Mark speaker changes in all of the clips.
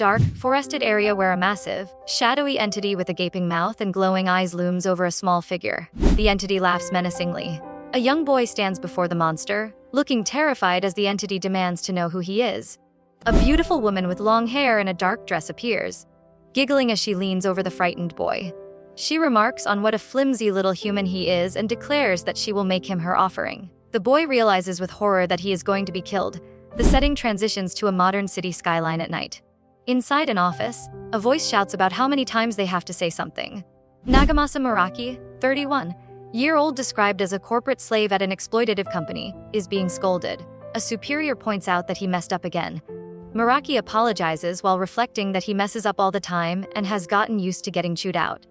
Speaker 1: dark, forested area where a massive, shadowy entity with a gaping mouth and glowing eyes looms over a small figure. The entity laughs menacingly. A young boy stands before the monster, looking terrified as the entity demands to know who he is. A beautiful woman with long hair and a dark dress appears, giggling as she leans over the frightened boy. She remarks on what a flimsy little human he is and declares that she will make him her offering. The boy realizes with horror that he is going to be killed. The setting transitions to a modern city skyline at night. Inside an office, a voice shouts about how many times they have to say something. Nagamasa Muraki, 31-year-old described as a corporate slave at an exploitative company, is being scolded. A superior points out that he messed up again. Muraki apologizes while reflecting that he messes up all the time and has gotten used to getting chewed out.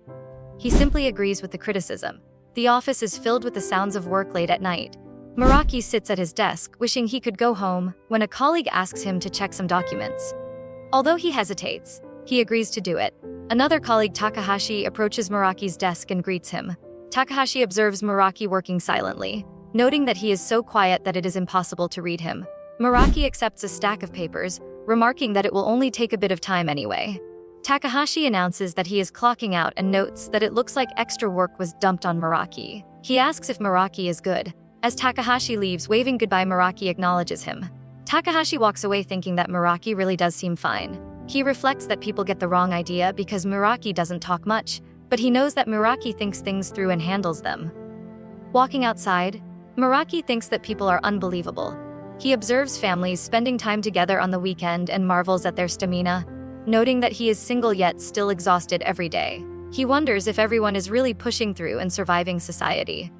Speaker 1: He simply agrees with the criticism. The office is filled with the sounds of work late at night. Muraki sits at his desk, wishing he could go home, when a colleague asks him to check some documents. Although he hesitates, he agrees to do it. Another colleague, Takahashi, approaches Muraki's desk and greets him. Takahashi observes Muraki working silently, noting that he is so quiet that it is impossible to read him. Muraki accepts a stack of papers, remarking that it will only take a bit of time anyway. Takahashi announces that he is clocking out and notes that it looks like extra work was dumped on Muraki. He asks if Muraki is good. As Takahashi leaves, waving goodbye, Muraki acknowledges him. Takahashi walks away thinking that Muraki really does seem fine. He reflects that people get the wrong idea because Muraki doesn't talk much, but he knows that Muraki thinks things through and handles them. Walking outside, Muraki thinks that people are unbelievable. He observes families spending time together on the weekend and marvels at their stamina, noting that he is single yet still exhausted every day. He wonders if everyone is really pushing through and surviving society.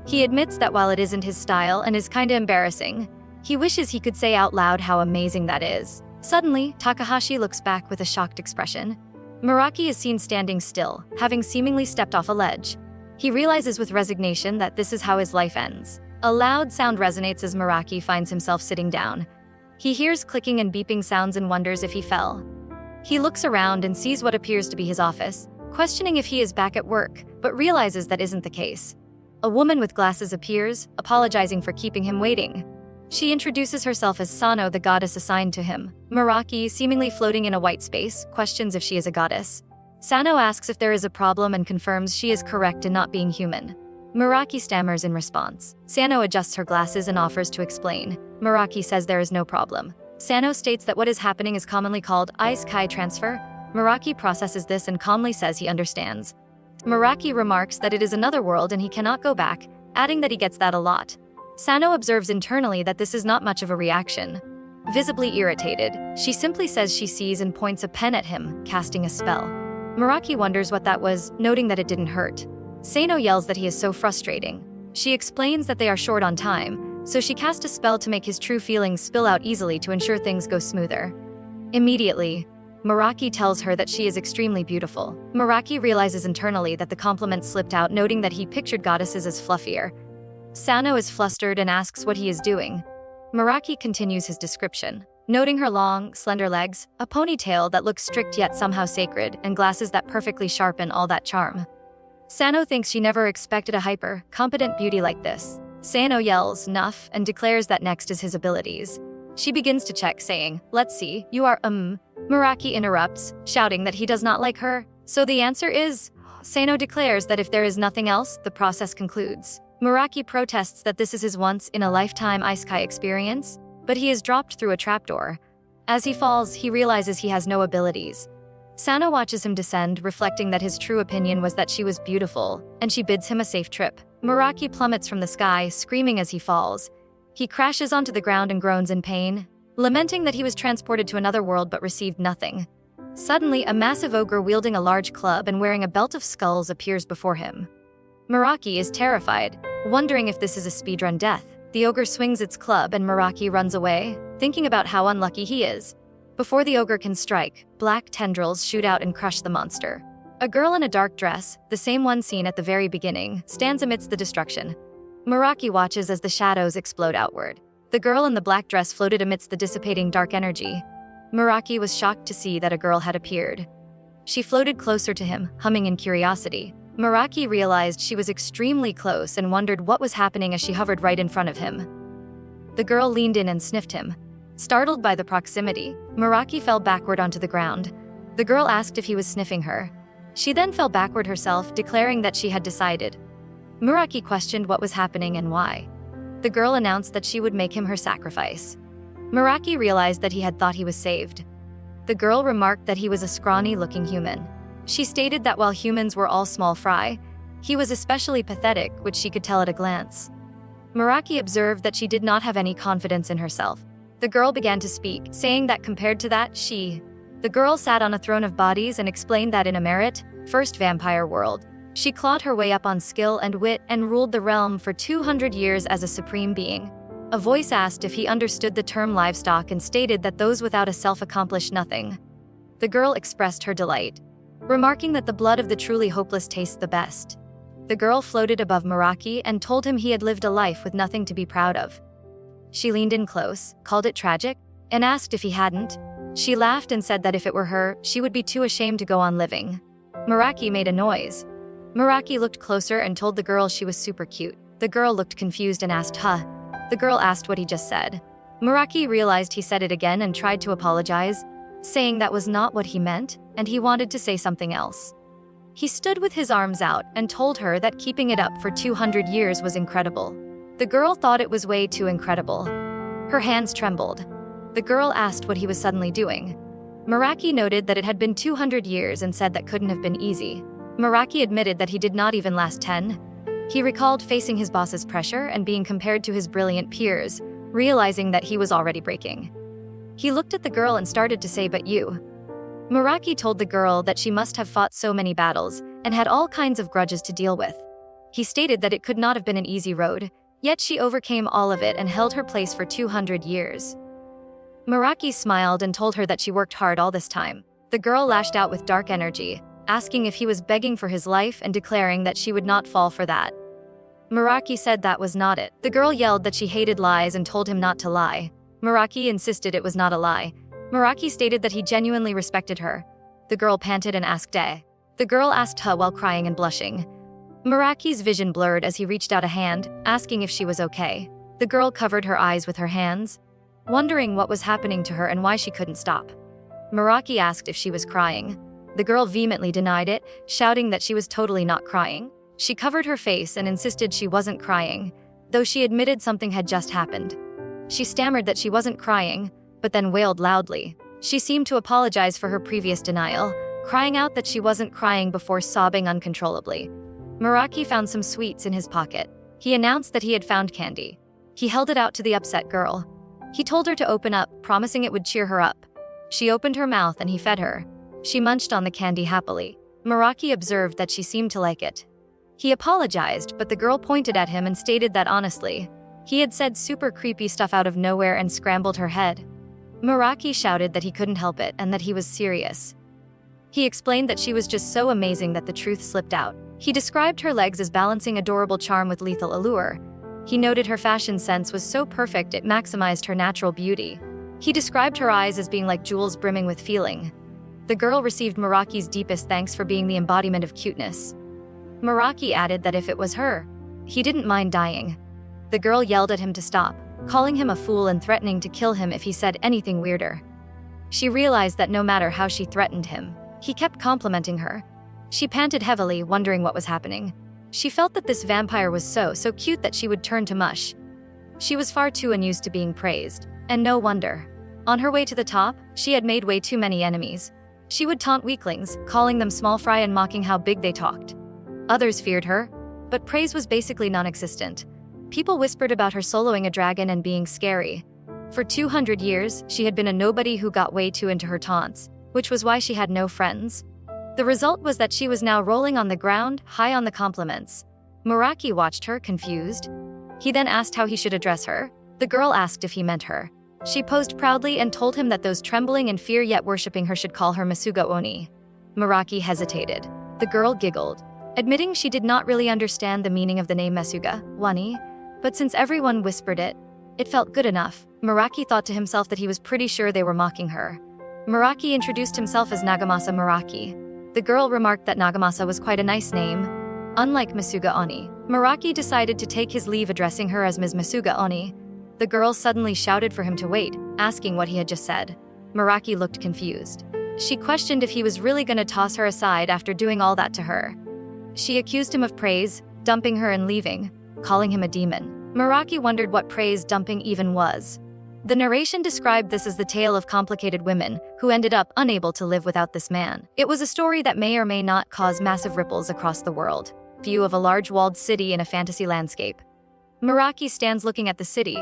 Speaker 1: He admits that while it isn't his style and is kinda embarrassing, he wishes he could say out loud how amazing that is. Suddenly, Takahashi looks back with a shocked expression. Muraki is seen standing still, having seemingly stepped off a ledge. He realizes with resignation that this is how his life ends. A loud sound resonates as Muraki finds himself sitting down. He hears clicking and beeping sounds and wonders if he fell. He looks around and sees what appears to be his office, questioning if he is back at work, but realizes that isn't the case. A woman with glasses appears, apologizing for keeping him waiting. She introduces herself as Sano, the goddess assigned to him. Muraki, seemingly floating in a white space, questions if she is a goddess. Sano asks if there is a problem and confirms she is correct in not being human. Muraki stammers in response. Sano adjusts her glasses and offers to explain. Muraki says there is no problem. Sano states that what is happening is commonly called isekai transfer. Muraki processes this and calmly says he understands. Muraki remarks that it is another world and he cannot go back, adding that he gets that a lot. Sano observes internally that this is not much of a reaction. Visibly irritated, she simply says she sees and points a pen at him, casting a spell. Muraki wonders what that was, noting that it didn't hurt. Sano yells that he is so frustrating. She explains that they are short on time, so she cast a spell to make his true feelings spill out easily to ensure things go smoother. Immediately, Muraki tells her that she is extremely beautiful. Muraki realizes internally that the compliment slipped out, noting that he pictured goddesses as fluffier. Sano is flustered and asks what he is doing. Muraki continues his description, noting her long, slender legs, a ponytail that looks strict yet somehow sacred, and glasses that perfectly sharpen all that charm. Sano thinks she never expected a hyper, competent beauty like this. Sano yells, "Nuff," and declares that next is his abilities. She begins to check, saying, "Let's see, you are, Muraki interrupts, shouting that he does not like her. So the answer is? Sano declares that if there is nothing else, the process concludes. Muraki protests that this is his once-in-a-lifetime isekai experience, but he is dropped through a trapdoor. As he falls, he realizes he has no abilities. Sano watches him descend, reflecting that his true opinion was that she was beautiful, and she bids him a safe trip. Muraki plummets from the sky, screaming as he falls. He crashes onto the ground and groans in pain, lamenting that he was transported to another world but received nothing. Suddenly, a massive ogre wielding a large club and wearing a belt of skulls appears before him. Muraki is terrified, wondering if this is a speedrun death. The ogre swings its club and Muraki runs away, thinking about how unlucky he is. Before the ogre can strike, black tendrils shoot out and crush the monster. A girl in a dark dress, the same one seen at the very beginning, stands amidst the destruction. Muraki watches as the shadows explode outward. The girl in the black dress floated amidst the dissipating dark energy. Muraki was shocked to see that a girl had appeared. She floated closer to him, humming in curiosity. Muraki realized she was extremely close and wondered what was happening as she hovered right in front of him. The girl leaned in and sniffed him. Startled by the proximity, Muraki fell backward onto the ground. The girl asked if he was sniffing her. She then fell backward herself, declaring that she had decided. Muraki questioned what was happening and why. The girl announced that she would make him her sacrifice. Muraki realized that he had thought he was saved. The girl remarked that he was a scrawny-looking human. She stated that while humans were all small fry, he was especially pathetic, which she could tell at a glance. Muraki observed that she did not have any confidence in herself. The girl began to speak, saying that compared to that, the girl sat on a throne of bodies and explained that in a merit, first vampire world, she clawed her way up on skill and wit and ruled the realm for 200 years as a supreme being. A voice asked if he understood the term livestock and stated that those without a self accomplish nothing. The girl expressed her delight, remarking that the blood of the truly hopeless tastes the best. The girl floated above Muraki and told him he had lived a life with nothing to be proud of. She leaned in close, called it tragic, and asked if he hadn't. She laughed and said that if it were her, she would be too ashamed to go on living. Muraki made a noise. Muraki looked closer and told the girl she was super cute. The girl looked confused and asked, huh? The girl asked what he just said. Muraki realized he said it again and tried to apologize, saying that was not what he meant, and he wanted to say something else. He stood with his arms out and told her that keeping it up for 200 years was incredible. The girl thought it was way too incredible. Her hands trembled. The girl asked what he was suddenly doing. Muraki noted that it had been 200 years and said that couldn't have been easy. Muraki admitted that he did not even last 10. He recalled facing his boss's pressure and being compared to his brilliant peers, realizing that he was already breaking. He looked at the girl and started to say, "But you." Muraki told the girl that she must have fought so many battles and had all kinds of grudges to deal with. He stated that it could not have been an easy road, yet she overcame all of it and held her place for 200 years. Muraki smiled and told her that she worked hard all this time. The girl lashed out with dark energy, asking if he was begging for his life and declaring that she would not fall for that. Muraki said that was not it. The girl yelled that she hated lies and told him not to lie. Muraki insisted it was not a lie. Muraki stated that he genuinely respected her. The girl panted and asked, "Eh?" The girl asked her while crying and blushing. Muraki's vision blurred as he reached out a hand, asking if she was okay. The girl covered her eyes with her hands, wondering what was happening to her and why she couldn't stop. Muraki asked if she was crying. The girl vehemently denied it, shouting that she was totally not crying. She covered her face and insisted she wasn't crying, though she admitted something had just happened. She stammered that she wasn't crying, but then wailed loudly. She seemed to apologize for her previous denial, crying out that she wasn't crying before sobbing uncontrollably. Muraki found some sweets in his pocket. He announced that he had found candy. He held it out to the upset girl. He told her to open up, promising it would cheer her up. She opened her mouth and he fed her. She munched on the candy happily. Muraki observed that she seemed to like it. He apologized, but the girl pointed at him and stated that honestly, he had said super creepy stuff out of nowhere and scrambled her head. Muraki shouted that he couldn't help it and that he was serious. He explained that she was just so amazing that the truth slipped out. He described her legs as balancing adorable charm with lethal allure. He noted her fashion sense was so perfect it maximized her natural beauty. He described her eyes as being like jewels brimming with feeling. The girl received Muraki's deepest thanks for being the embodiment of cuteness. Muraki added that if it was her, he didn't mind dying. The girl yelled at him to stop, calling him a fool and threatening to kill him if he said anything weirder. She realized that no matter how she threatened him, he kept complimenting her. She panted heavily, wondering what was happening. She felt that this vampire was so cute that she would turn to mush. She was far too unused to being praised, and no wonder. On her way to the top, she had made way too many enemies. She would taunt weaklings, calling them small fry and mocking how big they talked. Others feared her, but praise was basically non-existent. People whispered about her soloing a dragon and being scary. For 200 years, she had been a nobody who got way too into her taunts, which was why she had no friends. The result was that she was now rolling on the ground, high on the compliments. Muraki watched her, confused. He then asked how he should address her. The girl asked if he meant her. She posed proudly and told him that those trembling in fear yet worshipping her should call her Mesuga-oni. Muraki hesitated. The girl giggled, admitting she did not really understand the meaning of the name Mesuga-oni, but since everyone whispered it, it felt good enough. Muraki thought to himself that he was pretty sure they were mocking her. Muraki introduced himself as Nagamasa Muraki. The girl remarked that Nagamasa was quite a nice name. Unlike Mesuga-oni, Muraki decided to take his leave addressing her as Ms. Mesuga-oni. The girl suddenly shouted for him to wait, asking what he had just said. Muraki looked confused. She questioned if he was really going to toss her aside after doing all that to her. She accused him of praise, dumping her and leaving, calling him a demon. Muraki wondered what praise dumping even was. The narration described this as the tale of complicated women who ended up unable to live without this man. It was a story that may or may not cause massive ripples across the world. View of a large walled city in a fantasy landscape. Muraki stands looking at the city,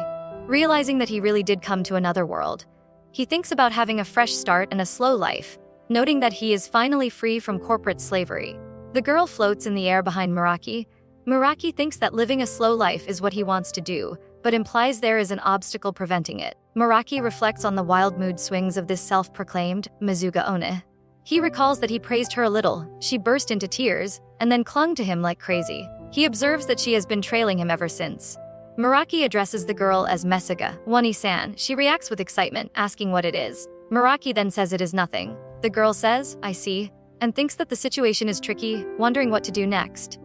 Speaker 1: realizing that he really did come to another world. He thinks about having a fresh start and a slow life, noting that he is finally free from corporate slavery. The girl floats in the air behind Muraki. Muraki thinks that living a slow life is what he wants to do, but implies there is an obstacle preventing it. Muraki reflects on the wild mood swings of this self-proclaimed Mesuga-oni. He recalls that he praised her a little, she burst into tears, and then clung to him like crazy. He observes that she has been trailing him ever since. Muraki addresses the girl as Mesuga-oni-san. She reacts with excitement, asking what it is. Muraki then says it is nothing. The girl says, I see, and thinks that the situation is tricky, wondering what to do next.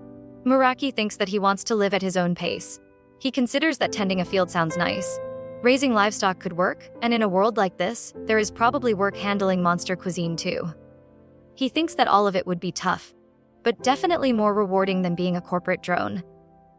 Speaker 1: Muraki thinks that he wants to live at his own pace. He considers that tending a field sounds nice. Raising livestock could work, and in a world like this, there is probably work handling monster cuisine too. He thinks that all of it would be tough, but definitely more rewarding than being a corporate drone.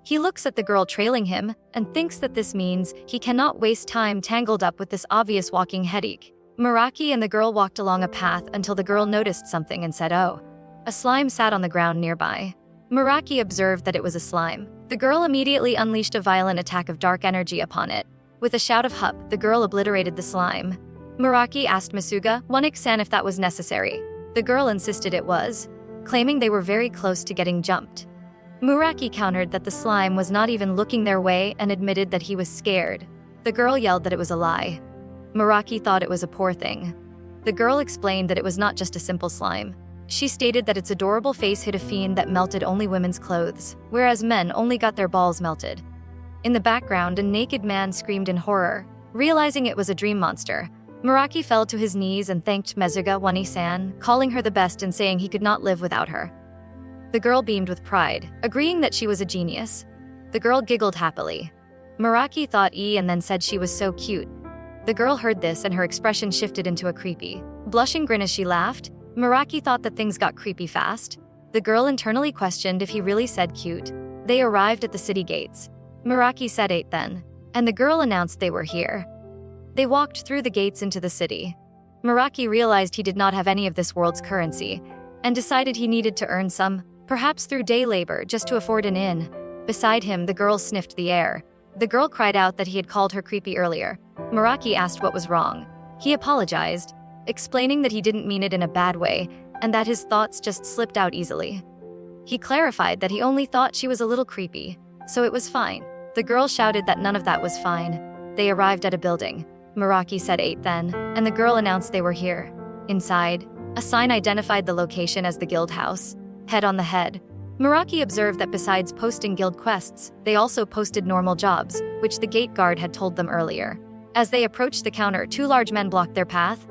Speaker 1: He looks at the girl trailing him and thinks that this means he cannot waste time tangled up with this obvious walking headache. Muraki and the girl walked along a path until the girl noticed something and said, "Oh." A slime sat on the ground nearby. Muraki observed that it was a slime. The girl immediately unleashed a violent attack of dark energy upon it. With a shout of "Hup," the girl obliterated the slime. Muraki asked Mesuga-oni-san if that was necessary. The girl insisted it was, claiming they were very close to getting jumped. Muraki countered that the slime was not even looking their way and admitted that he was scared. The girl yelled that it was a lie. Muraki thought it was a poor thing. The girl explained that it was not just a simple slime. She stated that its adorable face hid a fiend that melted only women's clothes, whereas men only got their balls melted. In the background, a naked man screamed in horror. Realizing it was a dream monster, Muraki fell to his knees and thanked Mesuga-oni-san, calling her the best and saying he could not live without her. The girl beamed with pride, agreeing that she was a genius. The girl giggled happily. Muraki thought and then said she was so cute. The girl heard this and her expression shifted into a creepy, blushing grin as she laughed. Muraki thought that things got creepy fast. The girl internally questioned if he really said cute. They arrived at the city gates. Muraki said 8 then, and the girl announced they were here. They walked through the gates into the city. Muraki realized he did not have any of this world's currency, and decided he needed to earn some, perhaps through day labor, just to afford an inn. Beside him, the girl sniffed the air. The girl cried out that he had called her creepy earlier. Muraki asked what was wrong. He apologized, explaining that he didn't mean it in a bad way, and that his thoughts just slipped out easily. He clarified that he only thought she was a little creepy, so it was fine. The girl shouted that none of that was fine. They arrived at a building. Muraki said 8 then, and the girl announced they were here. Inside, a sign identified the location as the guild house. Head on the head. Muraki observed that besides posting guild quests, they also posted normal jobs, which the gate guard had told them earlier. As they approached the counter, 2 large men blocked their path.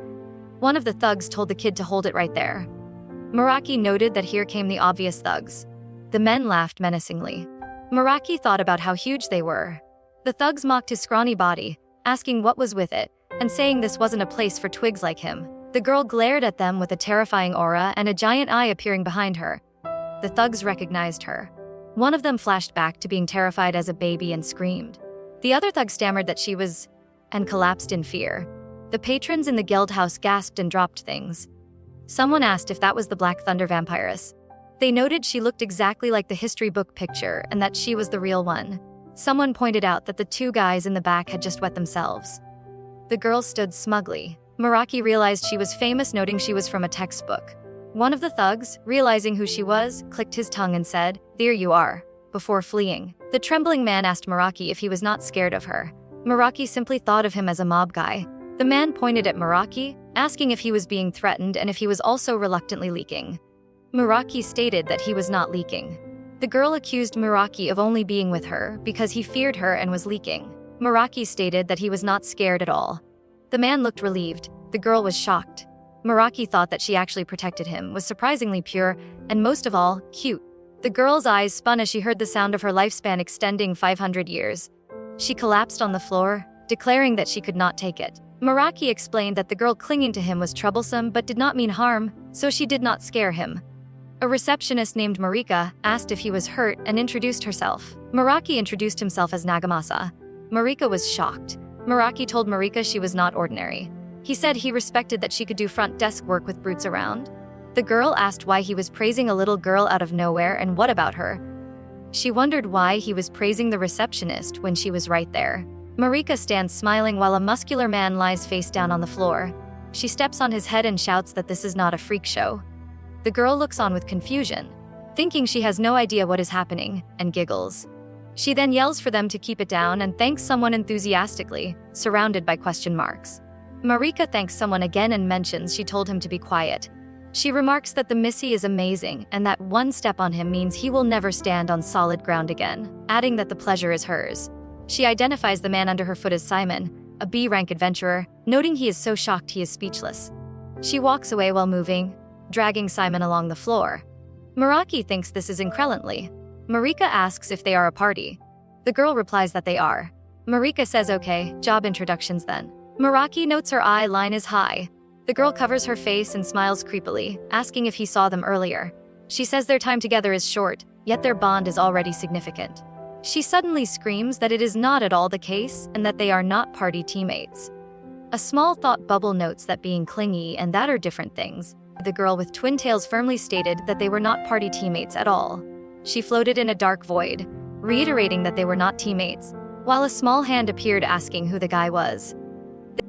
Speaker 1: One of the thugs told the kid to hold it right there. Muraki noted that here came the obvious thugs. The men laughed menacingly. Muraki thought about how huge they were. The thugs mocked his scrawny body, asking what was with it, and saying this wasn't a place for twigs like him. The girl glared at them with a terrifying aura and a giant eye appearing behind her. The thugs recognized her. One of them flashed back to being terrified as a baby and screamed. The other thug stammered that she was, and collapsed in fear. The patrons in the guild house gasped and dropped things. Someone asked if that was the Black Thunder vampiress. They noted she looked exactly like the history book picture and that she was the real one. Someone pointed out that the 2 guys in the back had just wet themselves. The girl stood smugly. Muraki realized she was famous, noting she was from a textbook. One of the thugs, realizing who she was, clicked his tongue and said, "There you are," before fleeing. The trembling man asked Muraki if he was not scared of her. Muraki simply thought of him as a mob guy. The man pointed at Muraki, asking if he was being threatened and if he was also reluctantly leaking. Muraki stated that he was not leaking. The girl accused Muraki of only being with her because he feared her and was leaking. Muraki stated that he was not scared at all. The man looked relieved. The girl was shocked. Muraki thought that she actually protected him, was surprisingly pure, and most of all, cute. The girl's eyes spun as she heard the sound of her lifespan extending 500 years. She collapsed on the floor, declaring that she could not take it. Muraki explained that the girl clinging to him was troublesome but did not mean harm, so she did not scare him. A receptionist named Marika asked if he was hurt and introduced herself. Muraki introduced himself as Nagamasa. Marika was shocked. Muraki told Marika she was not ordinary. He said he respected that she could do front desk work with brutes around. The girl asked why he was praising a little girl out of nowhere and what about her. She wondered why he was praising the receptionist when she was right there. Marika stands smiling while a muscular man lies face down on the floor. She steps on his head and shouts that this is not a freak show. The girl looks on with confusion, thinking she has no idea what is happening, and giggles. She then yells for them to keep it down and thanks someone enthusiastically, surrounded by question marks. Marika thanks someone again and mentions she told him to be quiet. She remarks that the Missy is amazing and that one step on him means he will never stand on solid ground again, adding that the pleasure is hers. She identifies the man under her foot as Simon, a B-rank adventurer, noting he is so shocked he is speechless. She walks away while moving, dragging Simon along the floor. Muraki thinks this is incredible. Marika asks if they are a party. The girl replies that they are. Marika says okay, job introductions then. Muraki notes her eye line is high. The girl covers her face and smiles creepily, asking if he saw them earlier. She says their time together is short, yet their bond is already significant. She suddenly screams that it is not at all the case and that they are not party teammates. A small thought bubble notes that being clingy and that are different things. The girl with twin tails firmly stated that they were not party teammates at all. She floated in a dark void, reiterating that they were not teammates, while a small hand appeared asking who the guy was.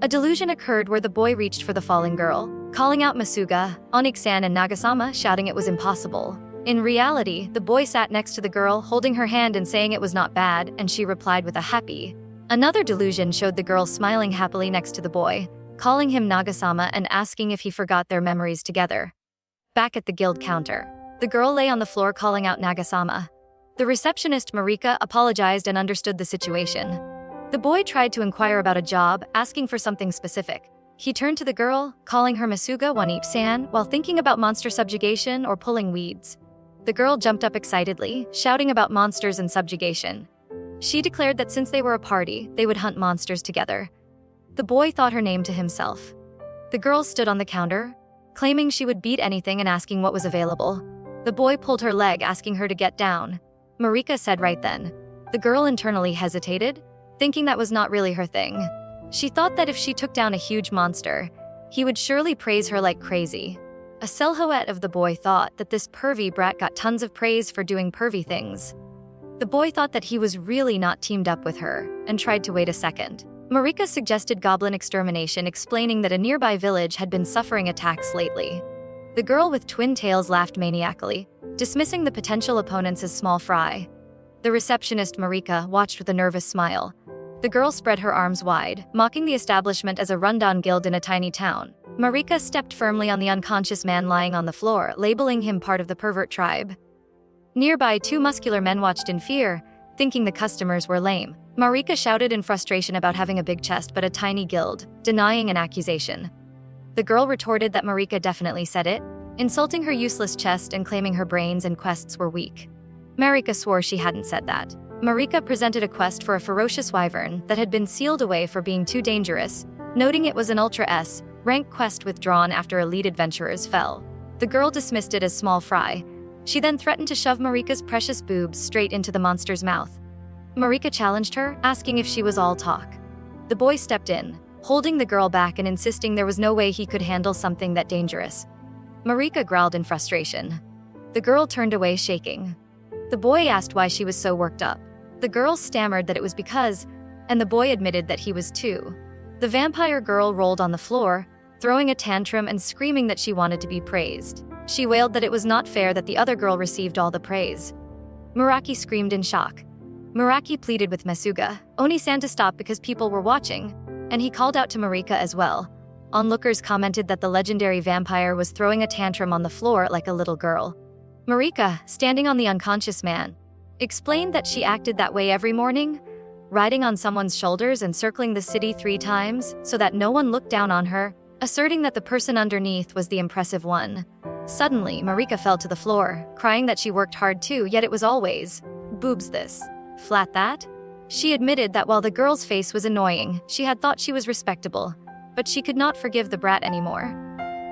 Speaker 1: A delusion occurred where the boy reached for the falling girl, calling out Mesuga-oni and Nagasama, shouting it was impossible. In reality, the boy sat next to the girl, holding her hand and saying it was not bad, and she replied with a happy. Another delusion showed the girl smiling happily next to the boy, calling him Nagasama and asking if he forgot their memories together. Back at the guild counter, the girl lay on the floor calling out Nagasama. The receptionist Marika apologized and understood the situation. The boy tried to inquire about a job, asking for something specific. He turned to the girl, calling her Mesuga-oni while thinking about monster subjugation or pulling weeds. The girl jumped up excitedly, shouting about monsters and subjugation. She declared that since they were a party, they would hunt monsters together. The boy thought her name to himself. The girl stood on the counter, claiming she would beat anything and asking what was available. The boy pulled her leg, asking her to get down. Marika said right then. The girl internally hesitated, thinking that was not really her thing. She thought that if she took down a huge monster, he would surely praise her like crazy. A silhouette of the boy thought that this pervy brat got tons of praise for doing pervy things. The boy thought that he was really not teamed up with her, and tried to wait a second. Marika suggested goblin extermination, explaining that a nearby village had been suffering attacks lately. The girl with twin tails laughed maniacally, dismissing the potential opponents as small fry. The receptionist Marika watched with a nervous smile. The girl spread her arms wide, mocking the establishment as a rundown guild in a tiny town. Marika stepped firmly on the unconscious man lying on the floor, labeling him part of the pervert tribe. Nearby, two muscular men watched in fear, thinking the customers were lame. Marika shouted in frustration about having a big chest but a tiny guild, denying an accusation. The girl retorted that Marika definitely said it, insulting her useless chest and claiming her brains and quests were weak. Marika swore she hadn't said that. Marika presented a quest for a ferocious wyvern that had been sealed away for being too dangerous, noting it was an Ultra S rank quest withdrawn after elite adventurers fell. The girl dismissed it as small fry. She then threatened to shove Marika's precious boobs straight into the monster's mouth. Marika challenged her, asking if she was all talk. The boy stepped in, holding the girl back and insisting there was no way he could handle something that dangerous. Marika growled in frustration. The girl turned away shaking. The boy asked why she was so worked up. The girl stammered that it was because, and the boy admitted that he was too. The vampire girl rolled on the floor, throwing a tantrum and screaming that she wanted to be praised. She wailed that it was not fair that the other girl received all the praise. Muraki screamed in shock. Muraki pleaded with Mesuga-oni to stop because people were watching, and he called out to Marika as well. Onlookers commented that the legendary vampire was throwing a tantrum on the floor like a little girl. Marika, standing on the unconscious man, explained that she acted that way every morning, riding on someone's shoulders and circling the city 3 times so that no one looked down on her, asserting that the person underneath was the impressive one. Suddenly, Marika fell to the floor, crying that she worked hard too, yet it was always boobs this, flat that. She admitted that while the girl's face was annoying, she had thought she was respectable. but she could not forgive the brat anymore.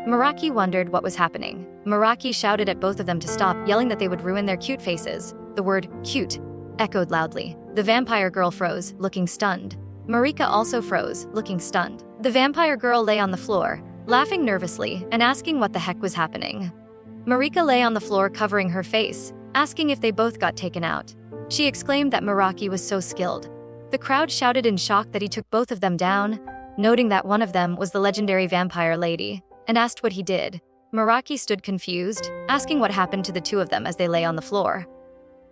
Speaker 1: Muraki wondered what was happening. Muraki shouted at both of them to stop, yelling that they would ruin their cute faces. The word cute echoed loudly. The vampire girl froze, looking stunned. Marika also froze, looking stunned. The vampire girl lay on the floor, laughing nervously and asking what the heck was happening. Marika lay on the floor covering her face, asking if they both got taken out. She exclaimed that Muraki was so skilled. The crowd shouted in shock that he took both of them down, noting that one of them was the legendary vampire lady, and asked what he did. Muraki stood confused, asking what happened to the two of them as they lay on the floor.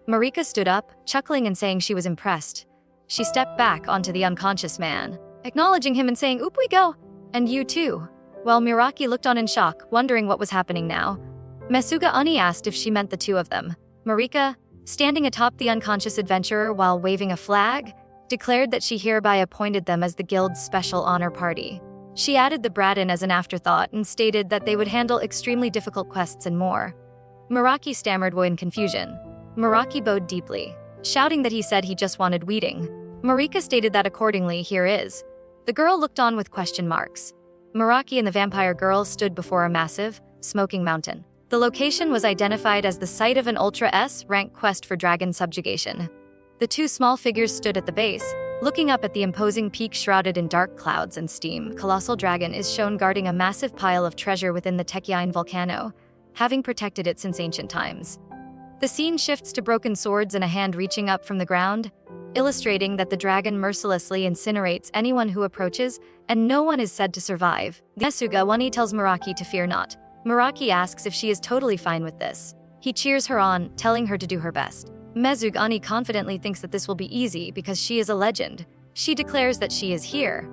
Speaker 1: Marika stood up, chuckling and saying she was impressed. She stepped back onto the unconscious man, acknowledging him and saying, "Oop we go, and you too," while Muraki looked on in shock, wondering what was happening now. Mesuga-oni asked if she meant the two of them. Marika, standing atop the unconscious adventurer while waving a flag, declared that she hereby appointed them as the guild's special honor party. She added the brat in as an afterthought and stated that they would handle extremely difficult quests and more. Muraki stammered in confusion. Muraki bowed deeply, shouting that he said he just wanted weeding. Marika stated that accordingly, here is. The girl looked on with question marks. Muraki and the vampire girl stood before a massive, smoking mountain. The location was identified as the site of an Ultra S rank quest for dragon subjugation. The two small figures stood at the base, looking up at the imposing peak shrouded in dark clouds and steam. Colossal dragon is shown guarding a massive pile of treasure within the Tekiine volcano, having protected it since ancient times. The scene shifts to broken swords and a hand reaching up from the ground, illustrating that the dragon mercilessly incinerates anyone who approaches, and no one is said to survive. Mesuga-oni tells Muraki to fear not. Muraki asks if she is totally fine with this. He cheers her on, telling her to do her best. Mesuga-oni confidently thinks that this will be easy because she is a legend. She declares that she is here.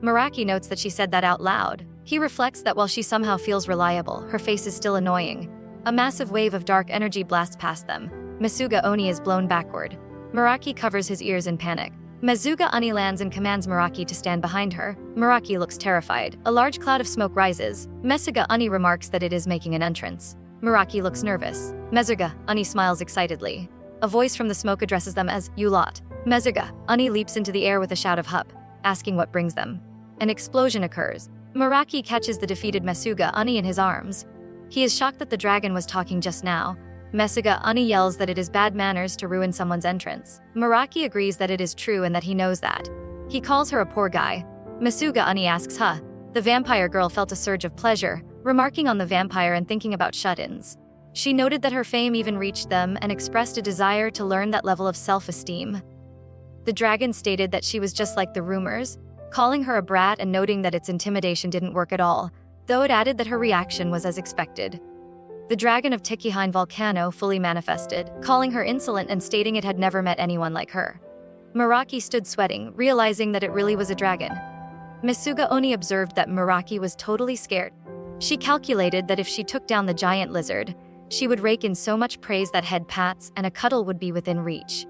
Speaker 1: Muraki notes that she said that out loud. He reflects that while she somehow feels reliable, her face is still annoying. A massive wave of dark energy blasts past them. Mesuga-oni is blown backward. Muraki covers his ears in panic. Mesuga-oni lands and commands Muraki to stand behind her. Muraki looks terrified. A large cloud of smoke rises. Mesuga-oni remarks that it is making an entrance. Muraki looks nervous. Mesuga-oni smiles excitedly. A voice from the smoke addresses them as, "You lot." Mesuga-oni leaps into the air with a shout of "Hup," asking what brings them. An explosion occurs. Muraki catches the defeated Mesuga-oni in his arms. He is shocked that the dragon was talking just now. Mesuga-oni yells that it is bad manners to ruin someone's entrance. Muraki agrees that it is true and that he knows that. He calls her a poor guy. Mesuga-oni asks, "Huh?" The vampire girl felt a surge of pleasure, remarking on the vampire and thinking about shut-ins. She noted that her fame even reached them and expressed a desire to learn that level of self-esteem. The dragon stated that she was just like the rumors, calling her a brat and noting that its intimidation didn't work at all, though it added that her reaction was as expected. The dragon of Tekiine volcano fully manifested, calling her insolent and stating it had never met anyone like her. Muraki stood sweating, realizing that it really was a dragon. Mesuga-oni observed that Muraki was totally scared. She calculated that if she took down the giant lizard, she would rake in so much praise that head pats and a cuddle would be within reach.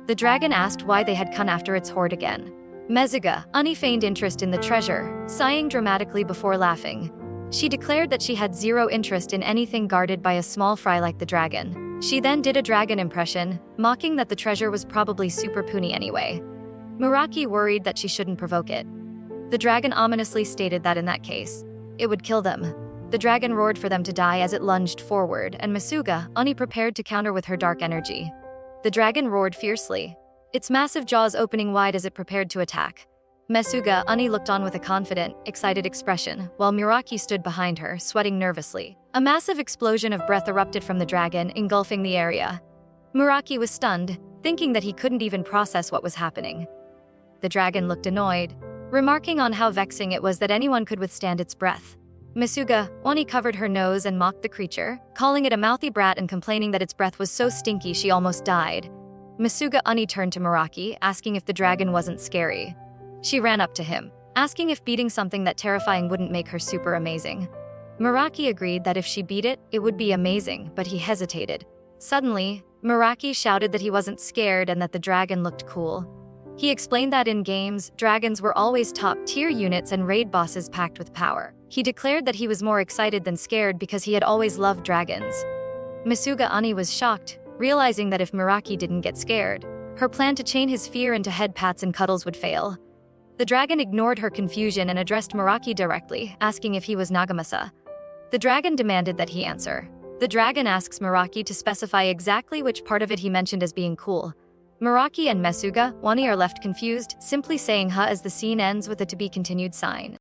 Speaker 1: The dragon asked why they had come after its hoard again. Mesuga-oni feigned interest in the treasure, sighing dramatically before laughing. She declared that she had zero interest in anything guarded by a small fry like the dragon. She then did a dragon impression, mocking that the treasure was probably super puny anyway. Muraki worried that she shouldn't provoke it. The dragon ominously stated that in that case, it would kill them. The dragon roared for them to die as it lunged forward, and Mesuga-oni prepared to counter with her dark energy. The dragon roared fiercely, its massive jaws opening wide as it prepared to attack. Mesuga-oni looked on with a confident, excited expression, while Muraki stood behind her, sweating nervously. A massive explosion of breath erupted from the dragon, engulfing the area. Muraki was stunned, thinking that he couldn't even process what was happening. The dragon looked annoyed, remarking on how vexing it was that anyone could withstand its breath. Mesuga-oni covered her nose and mocked the creature, calling it a mouthy brat and complaining that its breath was so stinky she almost died. Mesuga-oni turned to Muraki, asking if the dragon wasn't scary. She ran up to him, asking if beating something that terrifying wouldn't make her super amazing. Muraki agreed that if she beat it, it would be amazing, but he hesitated. Suddenly, Muraki shouted that he wasn't scared and that the dragon looked cool. He explained that in games, dragons were always top-tier units and raid bosses packed with power. He declared that he was more excited than scared because he had always loved dragons. Mesuga-oni was shocked, realizing that if Muraki didn't get scared, her plan to chain his fear into head pats and cuddles would fail. The dragon ignored her confusion and addressed Muraki directly, asking if he was Nagamasa. The dragon demanded that he answer. The dragon asks Muraki to specify exactly which part of it he mentioned as being cool. Muraki and Mesuga-oni are left confused, simply saying "huh" as the scene ends with a to be continued sign.